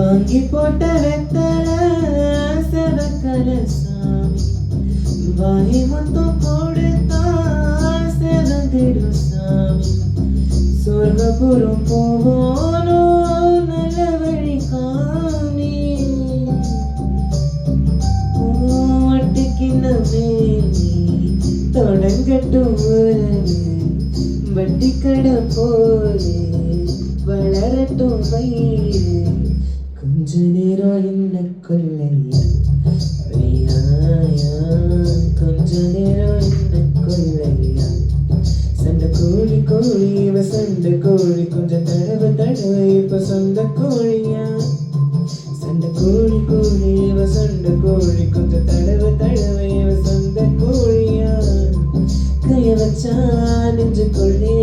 வாங்கி போட்ட வெத்தல செவக்கல சாமி வாங்கி மொத்தம் கொடுத்தா செவந்திடும் சாமி சொர்க்கபுரம் போவோனோ நல்ல வழி காமி ஒட்டுக்கின மேனி தொடங்கட்டும் வட்டி கடை போலே வளரட்டும் வயிறு கொஞ்ச நேரம் என்ன கொள்ளையா கொஞ்ச நேரம் என்ன கொள்ளையா சண்டை கோழி கோழி இவ சண்டை கோழி கொஞ்சம் தடவை இப்ப சொந்த கோழியா சண்டை கோழி கோழி இவ சண்டை கோழி கொஞ்சம் தடவை இவ சொந்த கோழியா கைய வச்சா நெஞ்சு கொள்ளே